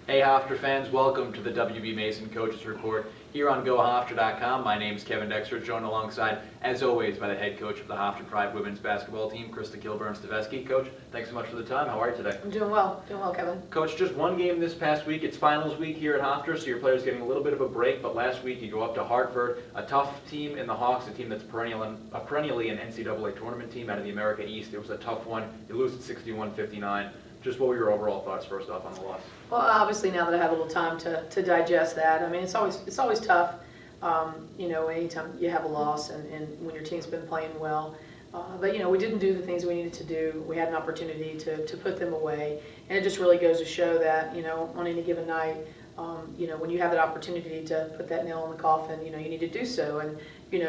Hey Hofstra fans, welcome to the W.B. Mason Coaches Report here on GoHofstra.com. My name is Kevin Dexter, joined alongside, as always, by the head coach of the Hofstra-W.B. women's basketball team, Krista Kilburn-Steveskey. Coach, thanks so much for the time. How are you today? I'm doing well, Kevin. Coach, just one game this past week. It's finals week here at Hofstra, so your players getting a little bit of a break, but last week you go up to Hartford, a tough team in the Hawks, a team that's perennially an NCAA tournament team out of the America East. It was a tough one. You lose at 61-59. Just what were your overall thoughts first off on the loss? Well, obviously now that I have a little time to digest that, I mean it's always tough, anytime you have a loss and when your team's been playing well. But we didn't do the things we needed to do. We had an opportunity to put them away, and it just really goes to show that on any given night, when you have that opportunity to put that nail in the coffin, you need to do so. And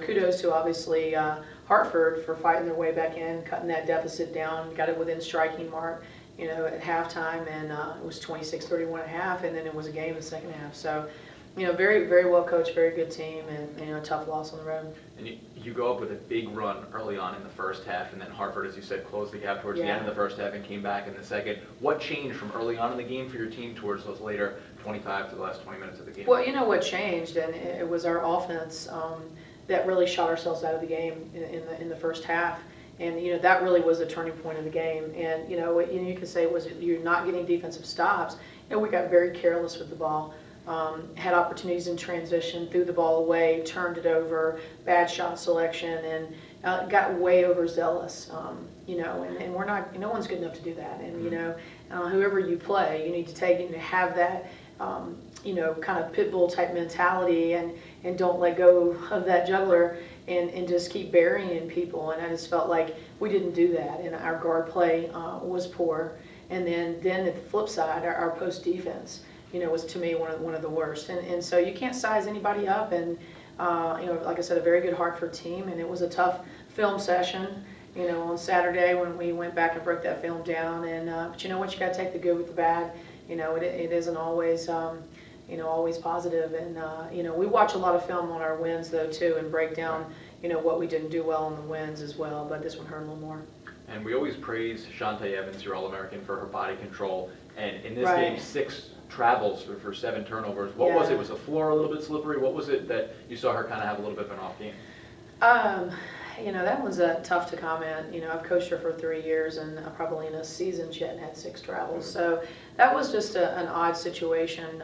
kudos to obviously Hartford for fighting their way back in, cutting that deficit down, got it within striking mark. At halftime, and it was 26-31 at half, and then it was a game in the second half. So, very, very well coached, very good team, and a tough loss on the road. And you go up with a big run early on in the first half, and then Hartford, as you said, closed the gap towards the end of the first half and came back in the second. What changed from early on in the game for your team towards those later 25 to the last 20 minutes of the game? Well, what changed, and it was our offense that really shot ourselves out of the game in the first half. And that really was a turning point in the game. And you can say it was you're not getting defensive stops. We got very careless with the ball. Had opportunities in transition, threw the ball away, turned it over, bad shot selection, and got way overzealous. And we're not. No one's good enough to do that. And whoever you play, you need to take and have that. Kind of pit bull type mentality, and don't let go of that juggler. And just keep burying people, and I just felt like we didn't do that, and our guard play was poor. And then at the flip side, our post defense, was to me one of the worst. And so you can't size anybody up. And like I said, a very good Hartford team, and it was a tough film session. On Saturday when we went back and broke that film down. And but you know what, you got to take the good with the bad. It isn't always. Always positive. And, we watch a lot of film on our wins, though, too, and break down, what we didn't do well on the wins as well. But this one hurt a little more. And we always praise Shante Evans, your All-American, for her body control. And in this game, 6 travels for 7 turnovers. What was it? Was the floor a little bit slippery? What was it that you saw her kind of have a little bit of an off game? That one's tough to comment. I've coached her for 3 years, and probably in a season she hadn't had 6 travels. So that was just an odd situation.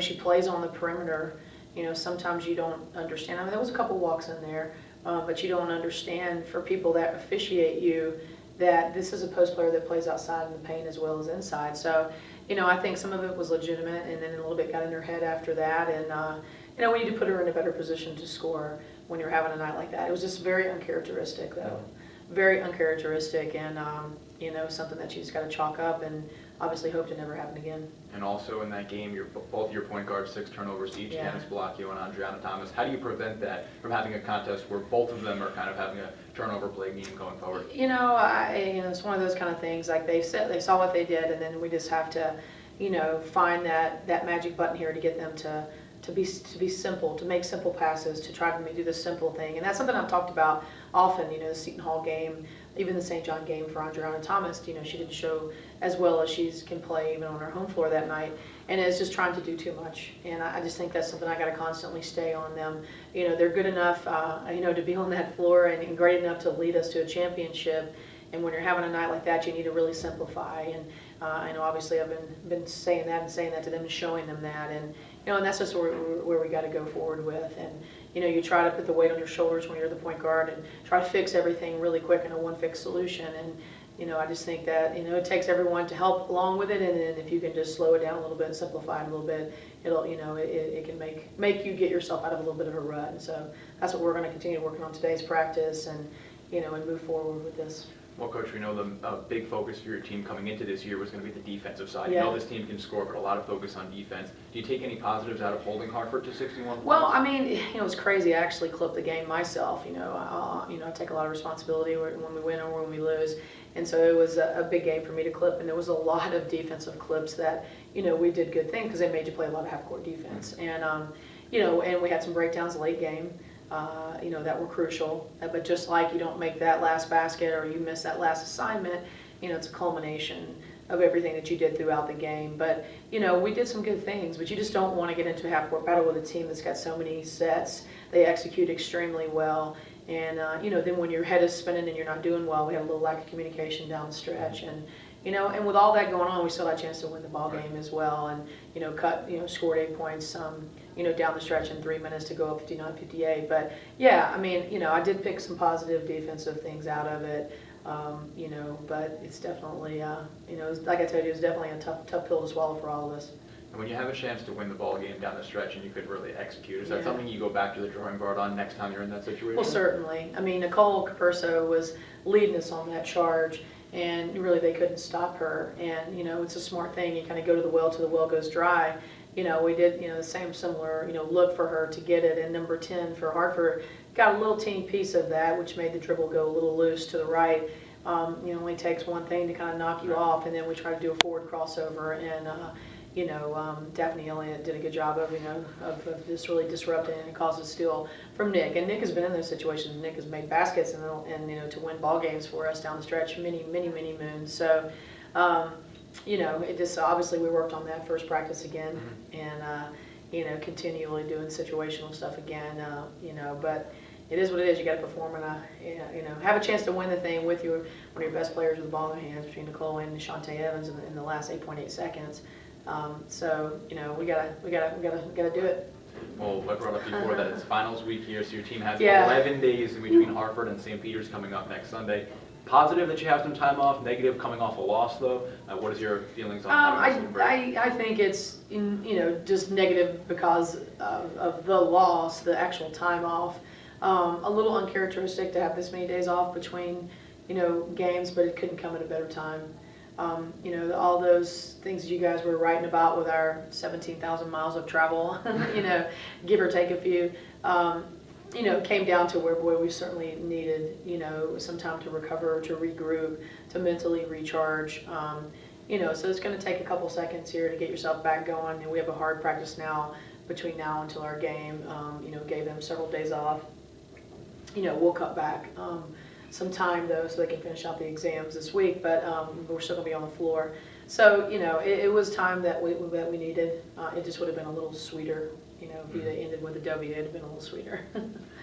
She plays on the perimeter. Sometimes you don't understand. I mean, there was a couple walks in there, but you don't understand for people that officiate you that this is a post player that plays outside in the paint as well as inside. So, I think some of it was legitimate, and then a little bit got in her head after that. And, we need to put her in a better position to score when you're having a night like that. It was just very uncharacteristic, though. Very uncharacteristic, and, something that you just got to chalk up and obviously hope to never happen again. And also in that game, both your point guards, 6 turnovers each, Dennis Blocchio and Rihanna Thomas. How do you prevent that from having a contest where both of them are kind of having a turnover play game going forward? It's one of those kind of things. Like they saw what they did, and then we just have to, find that magic button here to get them to be simple, to make simple passes, to try to do the simple thing. And that's something I've talked about often, the Seton Hall game, even the St. John game for Rihanna Thomas. She didn't show as well as she can play even on her home floor that night. And it's just trying to do too much. And I just think that's something I got to constantly stay on them. They're good enough, to be on that floor and great enough to lead us to a championship. And when you're having a night like that, you need to really simplify. And I know obviously I've been saying that to them and showing them that. And and that's just where we got to go forward with. And you try to put the weight on your shoulders when you're the point guard and try to fix everything really quick in a one-fix solution. And I just think that it takes everyone to help along with it. And then if you can just slow it down a little bit, simplify it a little bit, it'll it can make you get yourself out of a little bit of a rut. And so that's what we're going to continue working on today's practice, and and move forward with this. Well, Coach, we know the big focus for your team coming into this year was going to be the defensive side. Yeah. This team can score, but a lot of focus on defense. Do you take any positives out of holding Hartford to 61 points? Well, I mean, it was crazy. I actually clipped the game myself. I take a lot of responsibility when we win or when we lose. And so it was a big game for me to clip, and there was a lot of defensive clips that, we did good things because they made you play a lot of half-court defense. And, and we had some breakdowns late game. That were crucial. But just like you don't make that last basket or you miss that last assignment, it's a culmination of everything that you did throughout the game. But, you know, we did some good things, but you just don't want to get into a half-court battle with a team that's got so many sets. They execute extremely well. And, you know, then when your head is spinning and you're not doing well, we had a little lack of communication down the stretch. And, you know, and with all that going on, we still had a chance to win the ball game as well. And, you know, scored 8 points, you know, down the stretch in 3 minutes to go up 59-58. But, yeah, I mean, you know, I did pick some positive defensive things out of it. You know, but it's definitely, you know, like I told you, it's definitely a tough pill to swallow for all of us. And when you have a chance to win the ball game down the stretch and you could really execute, is that Yeah. something you go back to the drawing board on next time you're in that situation? Well, certainly. I mean, Nicole Capurso was leading us on that charge, and really they couldn't stop her. And, you know, it's a smart thing. You kind of go to the well till the well goes dry. You know, we did, you know, the similar, you know, look for her to get it. And number 10 for Hartford got a little teeny piece of that, which made the dribble go a little loose to the right. You know, only takes one thing to kind of knock you off, and then we try to do a forward crossover, and you know, Daphne Elliott did a good job of, you know, of just really disrupting and caused a steal from Nick. And Nick has been in those situations. Nick has made baskets and you know, to win ball games for us down the stretch many moons. So, you know, it just obviously we worked on that first practice again, and you know, continually doing situational stuff again. You know, but it is what it is. You got to perform and you know, have a chance to win the thing with one of your best players with the ball in their hands, between Nicole and Shante Evans in the last 8.8 seconds. So you know, we gotta do it. Well, I brought up before that it's finals week here, so your team has Yeah. 11 days in between Hartford and St. Peter's coming up next Sunday. Positive that you have some time off. Negative coming off a loss, though. What is your feelings on having some break? I think it's you know, just negative because of the loss, the actual time off. A little uncharacteristic to have this many days off between, you know, games, but it couldn't come at a better time. You know, all those things you guys were writing about with our 17,000 miles of travel, you know, give or take a few, you know, came down to where, boy, we certainly needed, you know, some time to recover, to regroup, to mentally recharge. You know, so it's going to take a couple seconds here to get yourself back going. And we have a hard practice now between now until our game. You know, gave them several days off. You know, we'll cut back some time, though, so they can finish out the exams this week, but we're still going to be on the floor. So, you know, it was time that we needed. It just would have been a little sweeter, you know, if you'd ended with a W, it'd have been a little sweeter.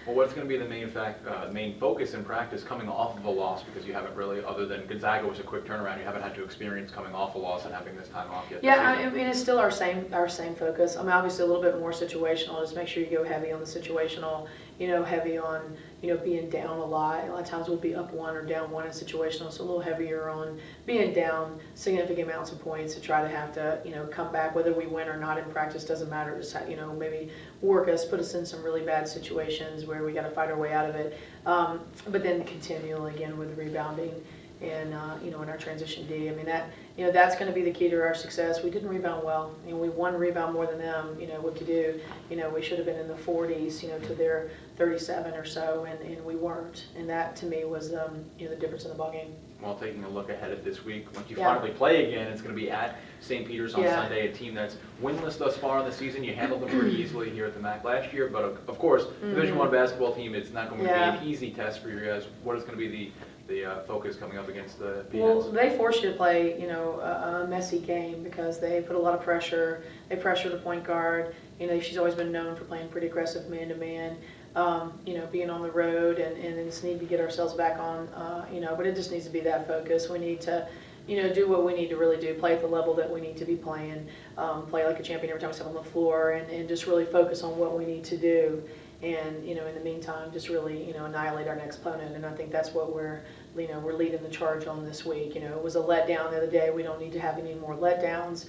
Well, what's going to be the main focus in practice coming off of a loss, because you haven't really, other than Gonzaga was a quick turnaround, you haven't had to experience coming off a loss and having this time off yet? Yeah, I mean, it's still our same focus. I mean, obviously a little bit more situational. Just make sure you go heavy on the situational, you know, heavy on, you know, being down a lot. A lot of times we'll be up one or down one in situational, so a little heavier on being down significant amounts of points to try to have to, you know, come back. Whether we win or not in practice doesn't matter. Just, you know, maybe work us, put us in some really bad situations where we got to fight our way out of it. But then continually again with rebounding and, you know, in our transition D. I mean, that, you know, that's going to be the key to our success. We didn't rebound well. You know, we won rebound more than them, you know, what to do. You know, we should have been in the 40s, you know, to their 37 or so, and we weren't. And that, to me, was, you know, the difference in the ballgame. Well, taking a look ahead at this week, once you Yeah. finally play again, it's going to be at St. Peter's on Yeah. Sunday, a team that's winless thus far in the season. You handled them pretty easily here at the MAC last year, but of course, Division I basketball team, it's not going to Yeah. be an easy test for you guys. What is going to be the focus coming up against the Well, Peanuts? they force you to play, you know, a messy game because they put a lot of pressure. They pressure the point guard. You know, she's always been known for playing pretty aggressive man-to-man. You know, being on the road and just need to get ourselves back on, you know, but it just needs to be that focus. We need to, you know, do what we need to really do, play at the level that we need to be playing, play like a champion every time we step on the floor, and just really focus on what we need to do. And, you know, in the meantime, just really, you know, annihilate our next opponent. And I think that's what we're leading the charge on this week. You know, it was a letdown the other day. We don't need to have any more letdowns.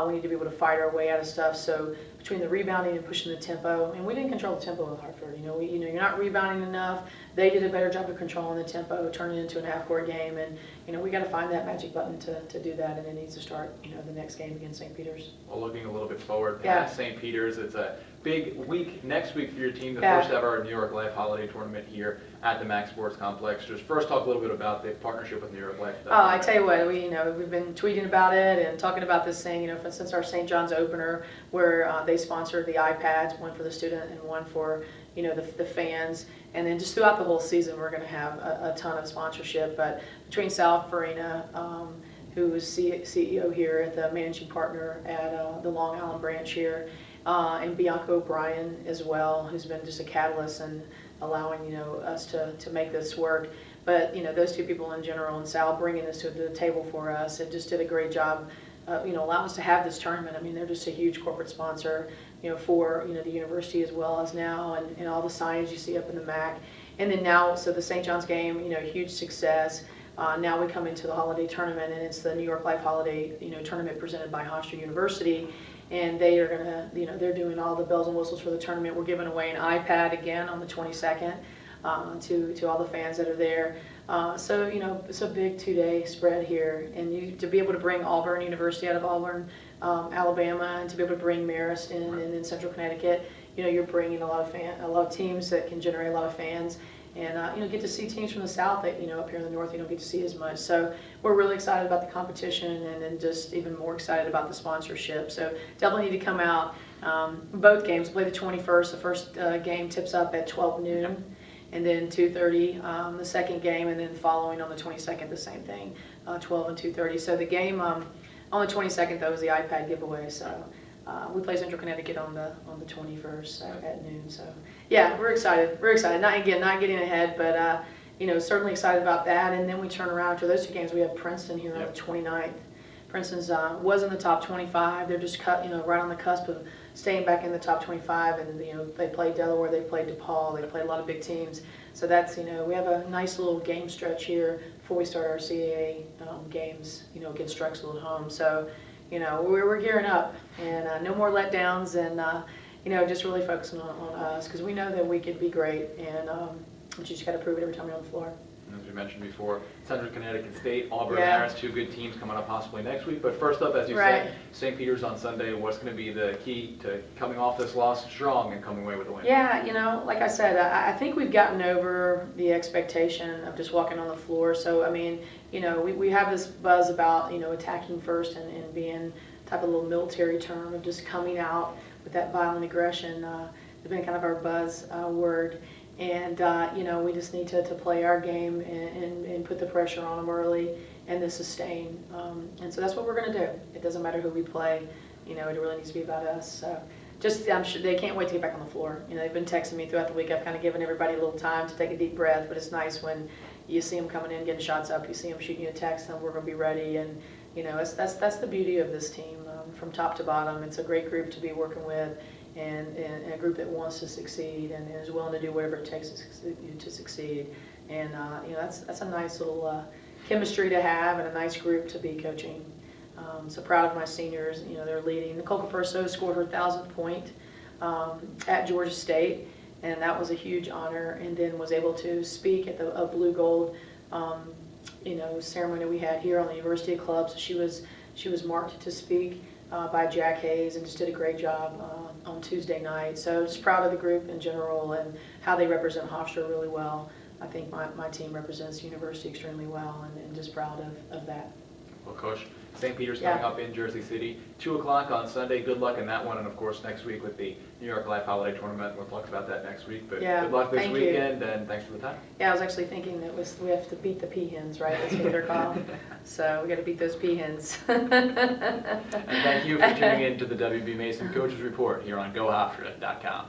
We need to be able to fight our way out of stuff. So between the rebounding and pushing the tempo, and we didn't control the tempo with Hartford. You know, you're not rebounding enough. They did a better job of controlling the tempo, turning it into a half-court game. And, you know, we got to find that magic button to do that, and it needs to start, you know, the next game against St. Peter's. Well, looking a little bit forward Yeah. past St. Peter's, it's a big week next week for your team, the Yeah. first ever New York Life Holiday Tournament here at the MAC Sports Complex. Just first talk a little bit about the partnership with New York Life. I tell you what, we've been tweeting about it and talking about this thing, you know, since our St. John's opener, where they sponsored the iPads, one for the student and one for, you know, the fans. And then just throughout the whole season, we're going to have a ton of sponsorship. But between South Farina, who is CEO here at the managing partner at the Long Island branch here, and Bianca O'Brien as well, who's been just a catalyst in allowing us to make this work. But those two people in general, and Sal bringing this to the table for us, and just did a great job. Allowing us to have this tournament. I mean, they're just a huge corporate sponsor, for the university as well as now, and all the signage you see up in the MAC. And then now, so the St. John's game, huge success. Now we come into the holiday tournament, and it's the New York Life Holiday, tournament presented by Hofstra University, and they are gonna, they're doing all the bells and whistles for the tournament. We're giving away an iPad again on the 22nd to all the fans that are there. So it's a big 2-day spread here, and to be able to bring Auburn University out of Auburn, Alabama, and to be able to bring Marist in Central Connecticut, you're bringing a lot of teams that can generate a lot of fans. And get to see teams from the South that up here in the North you don't get to see as much. So we're really excited about the competition, and then just even more excited about the sponsorship. So definitely need to come out. Both games, play the 21st. The first game tips up at 12 noon, and then 2:30 the second game, and then following on the 22nd the same thing, 12 and 2:30. So the game on the 22nd though is the iPad giveaway. So. We play Central Connecticut on the 21st at noon. So yeah, we're excited. We're excited. Not getting ahead, but certainly excited about that. And then we turn around after those two games. We have Princeton here on the 29th. Princeton's was in the top 25. They're just right on the cusp of staying back in the top 25. And they played Delaware, they played DePaul, they played a lot of big teams. So that's we have a nice little game stretch here before we start our CAA games. Against Drexel at home. So. We're gearing up, and no more letdowns, and just really focusing on us, because we know that we could be great, and you just got to prove it every time you're on the floor. As we mentioned before, Central Connecticut State, Auburn, Yeah. Marist, two good teams coming up possibly next week. But first up, as you said, St. Peter's on Sunday. What's going to be the key to coming off this loss strong and coming away with a win? Yeah, like I said, I think we've gotten over the expectation of just walking on the floor. So, I mean, we have this buzz about, attacking first and being type of little military term of just coming out with that violent aggression. It's been kind of our buzz word. And, we just need to play our game and put the pressure on them early and then sustain. And so that's what we're going to do. It doesn't matter who we play. It really needs to be about us. So I'm sure they can't wait to get back on the floor. They've been texting me throughout the week. I've kind of given everybody a little time to take a deep breath, but it's nice when you see them coming in, getting shots up. You see them shooting you a text, and we're going to be ready. And, that's the beauty of this team from top to bottom. It's a great group to be working with. And a group that wants to succeed and is willing to do whatever it takes to succeed. And that's a nice little chemistry to have, and a nice group to be coaching. So proud of my seniors. They're leading. Nicole Caperso scored her 1,000th point at Georgia State, and that was a huge honor. And then was able to speak at the Blue Gold ceremony we had here on the University Club. So she was marked to speak by Jack Hayes, and just did a great job on Tuesday night. So just proud of the group in general and how they represent Hofstra really well. I think my team represents the university extremely well, and just proud of that. Well, Coach, St. Peter's coming up in Jersey City, 2 o'clock on Sunday. Good luck in that one, and of course next week with the New York Life Holiday Tournament. We'll talk about that next week. But good luck this weekend, and thanks for the time. Yeah, I was actually thinking that we have to beat the peahens, right? That's what they're called. So we got to beat those peahens. And thank you for tuning in to the W.B. Mason Coaches Report here on GoHofstra.com.